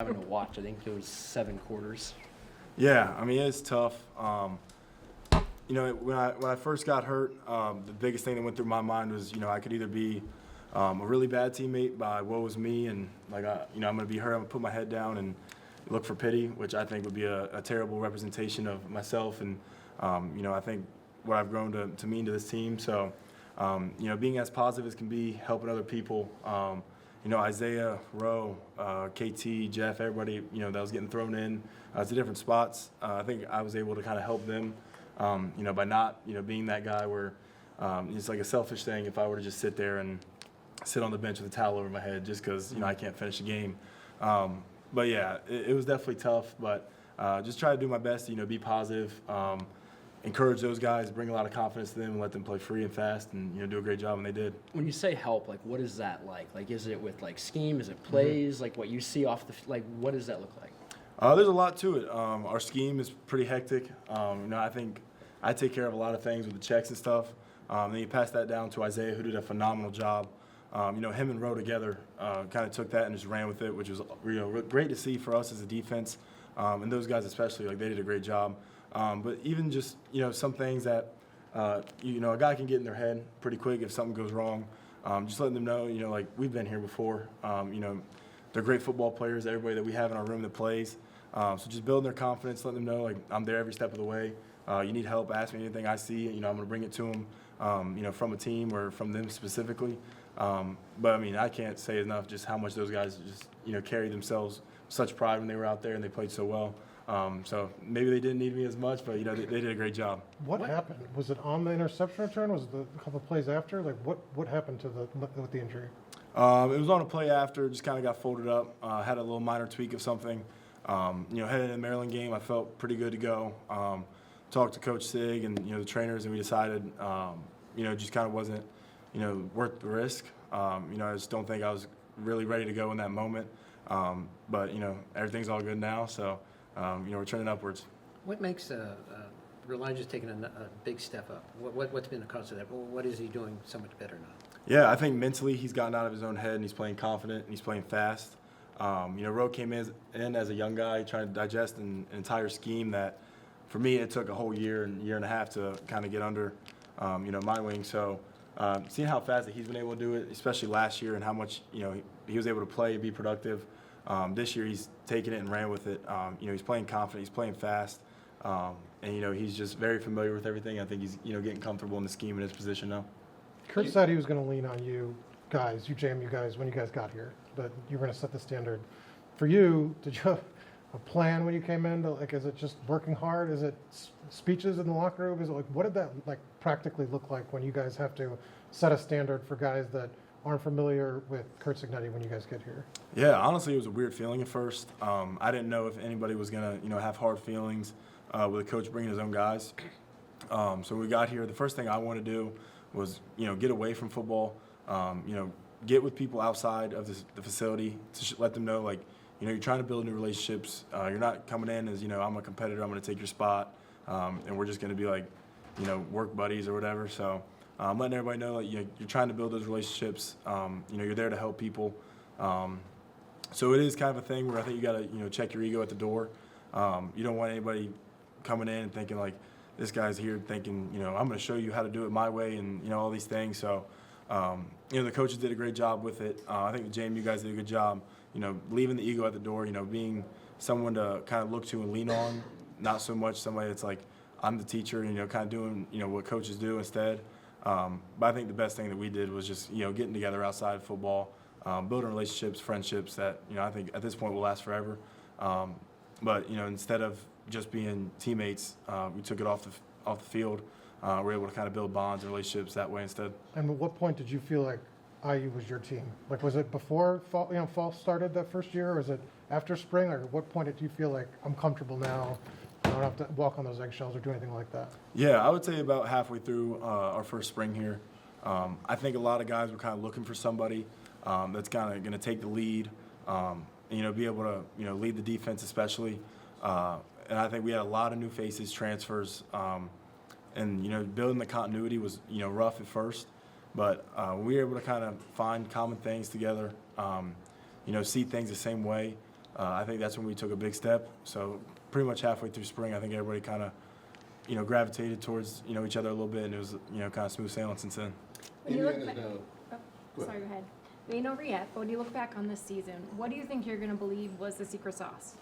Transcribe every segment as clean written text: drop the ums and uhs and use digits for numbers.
having to watch. I think it was 7 quarters. Yeah, I mean, it's tough. When I first got hurt, the biggest thing that went through my mind was, I could either be a really bad teammate by woe is me, and I'm going to be hurt. I'm going to put my head down and look for pity, which I think would be a terrible representation of myself and, I think what I've grown to mean to this team. So, being as positive as can be, helping other people. Isaiah, Rowe, KT, Jeff, everybody, that was getting thrown in to different spots. I think I was able to kind of help them, by not, being that guy where it's like a selfish thing if I were to just sit there and sit on the bench with a towel over my head just because, I can't finish a game. But, yeah, it was definitely tough, but just try to do my best to, be positive, encourage those guys, bring a lot of confidence to them, and let them play free and fast, and do a great job, and they did. When you say help, what is that like? Is it with scheme? Is it plays? What you see off the what does that look like? There's a lot to it. Our scheme is pretty hectic. I think I take care of a lot of things with the checks and stuff. Then you pass that down to Isaiah, who did a phenomenal job. Him and Rowe together kind of took that and just ran with it, which was great to see for us as a defense, and those guys especially. They did a great job. But even just, some things that, a guy can get in their head pretty quick if something goes wrong. Just letting them know, we've been here before. They're great football players, everybody that we have in our room that plays. So just building their confidence, letting them know, I'm there every step of the way. You need help, ask me anything I see. I'm going to bring it to them, from a team or from them specifically. But, I can't say enough just how much those guys just, carried themselves with such pride when they were out there and they played so well. So maybe they didn't need me as much, but, they did a great job. What happened? Was it on the interception return? Was it a couple of plays after? What happened to with the injury? It was on a play after, just kind of got folded up, had a little minor tweak of something. Heading into the Maryland game, I felt pretty good to go. Talked to Coach Sig and, the trainers, and we decided, just kind of wasn't, worth the risk. I just don't think I was really ready to go in that moment. But, everything's all good now, so, we're trending upwards. What makes Elijah's taking a big step up? What's been the cause of that? What is he doing so much better now? Yeah, I think mentally he's gotten out of his own head and he's playing confident and he's playing fast. Rowe came in as a young guy trying to digest an entire scheme that, for me, it took a whole year and a half to kind of get under, my wing. So seeing how fast that he's been able to do it, especially last year, and how much, he was able to play, be productive. This year he's taken it and ran with it. He's playing confident, he's playing fast, and he's just very familiar with everything. I think he's getting comfortable in the scheme and his position now. Kurt said he was going to lean on you guys, JMU guys, when you guys got here, that you were going to set the standard. For you, did you have a plan when you came in? Is it just working hard? Is it speeches in the locker room? Is it what did that practically look like when you guys have to set a standard for guys that aren't familiar with Kurt Signetti when you guys get here? Yeah, honestly, it was a weird feeling at first. I didn't know if anybody was going to, have hard feelings with a coach bringing his own guys. So when we got here, the first thing I wanted to do was, get away from football, get with people outside of the facility to let them know, you're trying to build new relationships. You're not coming in as, I'm a competitor, I'm going to take your spot, and we're just going to be work buddies or whatever. So I'm letting everybody know you're trying to build those relationships. You're there to help people. So it is kind of a thing where I think you got to, check your ego at the door. You don't want anybody coming in and thinking this guy's here thinking, I'm going to show you how to do it my way and, all these things. So, the coaches did a great job with it. I think the JMU guys did a good job, leaving the ego at the door, being someone to kind of look to and lean on, not so much somebody that's I'm the teacher, kind of doing, what coaches do instead. But I think the best thing that we did was just, getting together outside of football, building relationships, friendships that, I think at this point will last forever. But, instead of just being teammates, we took it off the field. We're able to kind of build bonds and relationships that way instead. And at what point did you feel like IU was your team? Was it before fall started that first year, or was it after spring? At what point did you feel like I'm comfortable now? I don't have to walk on those eggshells or do anything like that? Yeah, I would say about halfway through our first spring here. I think a lot of guys were kind of looking for somebody that's kind of going to take the lead, be able to, lead the defense especially. And I think we had a lot of new faces, transfers, and, building the continuity was, rough at first. But we were able to kind of find common things together, see things the same way. I think that's when we took a big step. So pretty much halfway through spring, I think everybody kind of, gravitated towards, each other a little bit, and it was, kind of smooth sailing since then. When you look Indiana's back, now. oh, sorry, go ahead. We know yet, but when you look back on this season, what do you think you're going to believe was the secret sauce?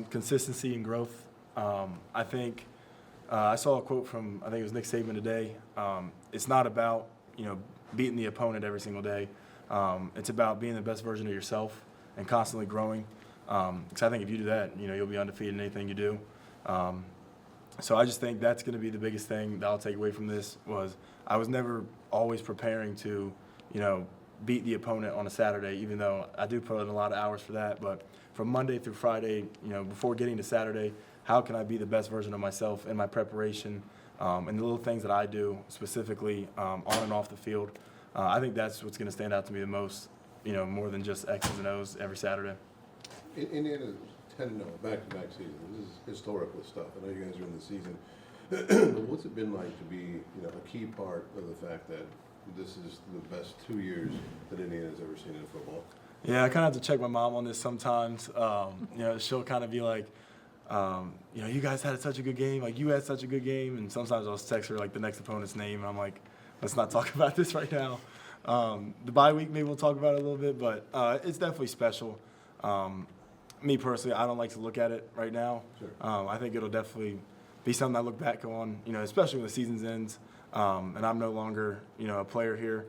Consistency and growth. I think I saw a quote from, I think it was Nick Saban today. It's not about, beating the opponent every single day. It's about being the best version of yourself and constantly growing. Because I think if you do that, you'll be undefeated in anything you do. So I just think that's going to be the biggest thing that I'll take away from this was I was never always preparing to, beat the opponent on a Saturday, even though I do put in a lot of hours for that. But from Monday through Friday, before getting to Saturday, how can I be the best version of myself in my preparation and the little things that I do specifically on and off the field. I think that's what's going to stand out to me the most, more than just X's and O's every Saturday. Indiana's 10-0, back-to-back season. This is historical stuff. I know you guys are in the season. But what's it been like to be, a key part of the fact that this is the best 2 years that Indiana's ever seen in football? Yeah, I kind of have to check my mom on this sometimes. She'll kind of be like, you guys had such a good game. Like, you had such a good game. And sometimes I'll text her, like, the next opponent's name. And I'm like, let's not talk about this right now. The bye week, maybe we'll talk about it a little bit. But it's definitely special. Me personally, I don't like to look at it right now. Sure. I think it'll definitely be something I look back on, especially when the season ends. And I'm no longer, a player here.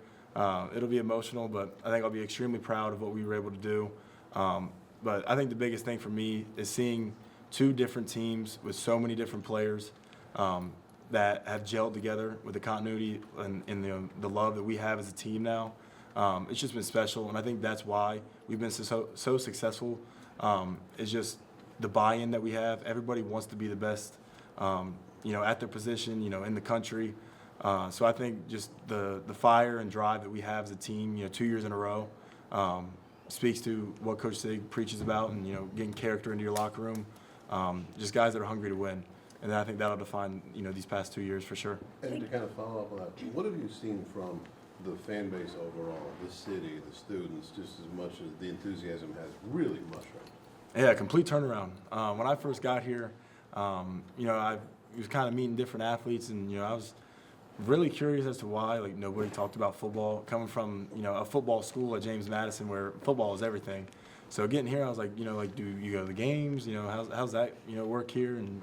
It'll be emotional, but I think I'll be extremely proud of what we were able to do. But I think the biggest thing for me is seeing two different teams with so many different players that have gelled together with the continuity and the love that we have as a team now. It's just been special, and I think that's why we've been so successful. It's just the buy-in that we have. Everybody wants to be the best, at their position, in the country. So I think just the fire and drive that we have as a team, 2 years in a row, speaks to what Coach Sig preaches about and, getting character into your locker room. Just guys that are hungry to win. And I think that'll define, these past 2 years for sure. And to kind of follow up on that, what have you seen from the fan base overall, the city, the students, just as much as the enthusiasm has really mushroomed? Yeah, complete turnaround. When I first got here, I was kind of meeting different athletes, and I was really curious as to why nobody talked about football. Coming from a football school at James Madison where football is everything, so getting here I was like, do you go to the games? How's that work here? And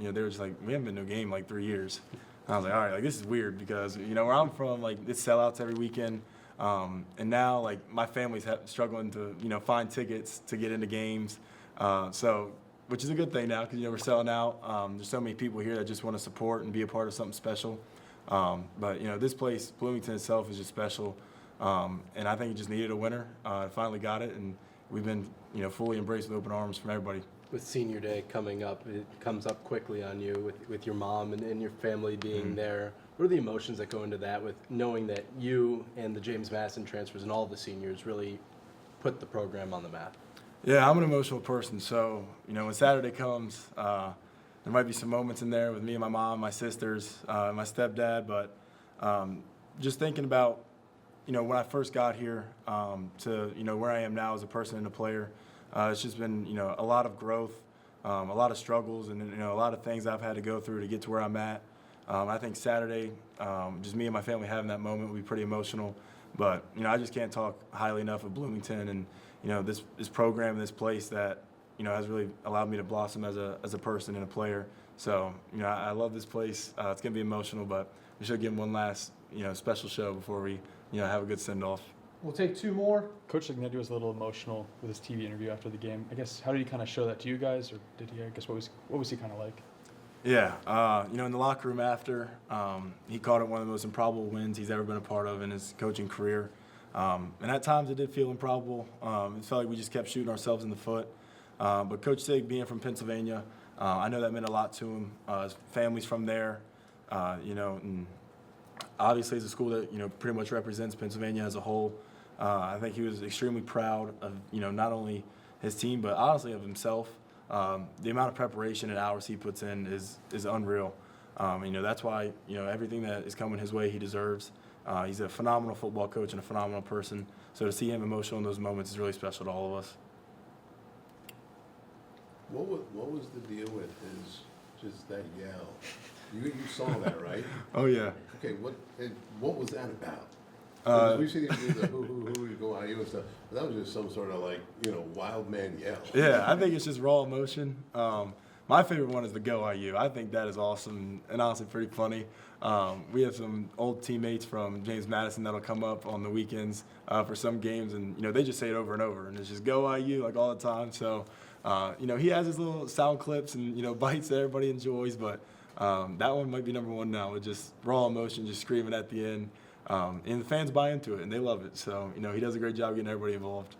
they were just like, we haven't been to a game like 3 years. And I was like, all right, this is weird because where I'm from, it's sellouts every weekend. And now, my family's struggling to, find tickets to get into games. Which is a good thing now because, we're selling out. There's so many people here that just want to support and be a part of something special. But, this place, Bloomington itself, is just special. And I think it just needed a winner. Finally got it, and we've been, fully embraced with open arms from everybody. With senior day coming up, it comes up quickly on you with your mom and your family being there. What are the emotions that go into that with knowing that you and the James Madison transfers and all the seniors really put the program on the map? Yeah, I'm an emotional person. So, when Saturday comes, there might be some moments in there with me and my mom, my sisters, my stepdad. But just thinking about, when I first got here to, where I am now as a person and a player, it's just been, a lot of growth, a lot of struggles, and, a lot of things I've had to go through to get to where I'm at. I think Saturday, just me and my family having that moment will be pretty emotional. But, I just can't talk highly enough of Bloomington and, this program, this place that, has really allowed me to blossom as a person and a player. So, I love this place. It's going to be emotional, but we should give them one last, special show before we, have a good send-off. We'll take two more. Coach Ignetti was a little emotional with his TV interview after the game. I guess, how did he kind of show that to you guys, or did he, what was he kind of like? Yeah, in the locker room after, he called it one of the most improbable wins he's ever been a part of in his coaching career. And at times it did feel improbable. It felt like we just kept shooting ourselves in the foot. But Coach Sig, being from Pennsylvania, I know that meant a lot to him. His family's from there, and obviously it's a school that, pretty much represents Pennsylvania as a whole. I think he was extremely proud of, not only his team, but honestly of himself. The amount of preparation and hours he puts in is unreal. That's why, everything that is coming his way he deserves. He's a phenomenal football coach and a phenomenal person. So to see him emotional in those moments is really special to all of us. What was the deal with his, just that yell? You saw that, right? Oh yeah. Okay, what was that about? Uh, We've seen him do the who, you go IU and stuff, but that was just some sort of like, wild man yell. Yeah, I think it's just raw emotion. My favorite one is the Go IU. I think that is awesome and honestly pretty funny. We have some old teammates from James Madison that'll come up on the weekends for some games, and they just say it over and over, and it's just Go IU like all the time. So he has his little sound clips and bites that everybody enjoys, but that one might be number one now with just raw emotion, just screaming at the end. And the fans buy into it and they love it. So he does a great job getting everybody involved.